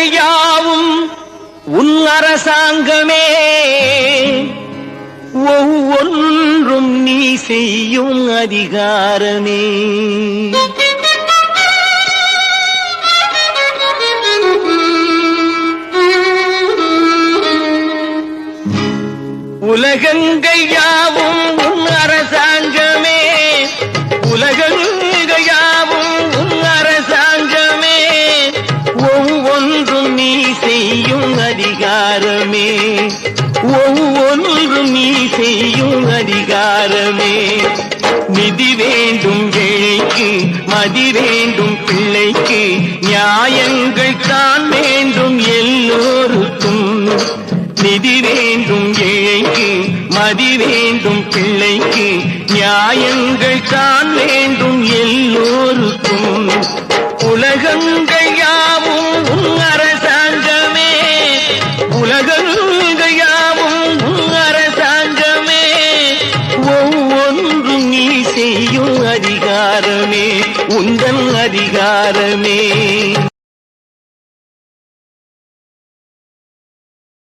உலகங்கள் யாவும் உன் அரசாங்கமே, ஒவ்வொன்றும் நீ செய்யும் அதிகாரமே. உலகங்கள் யாவும் உன் அரசாங்கமே, உலகங்கள் யாவும் உன் அரசாங்கமே, ஒவ்வொன்றும் நீ செய்யும் அதிகாரமே, ஒவ்வொன்றும் நீ செய்யும் அதிகாரமே. நிதி வேண்டும் ஏழைக்கு, மதி வேண்டும் பிள்ளைக்கு, நியாயங்கள் தான் வேண்டும் எல்லோருக்கும். நிதி வேண்டும் ஏழைக்கு, மதி வேண்டும் பிள்ளைக்கு, நியாயங்கள் தான் வேண்டும் எல்லோருக்கும். உலகங்கள் யாவும் உன் அரசாங்கமே, உலகங்கள் யாவும் உன் அரசாங்கமே, ஒவ்வொன்றும் நீ செய்யும் அதிகாரமே, உந்தன் அதிகாரமே.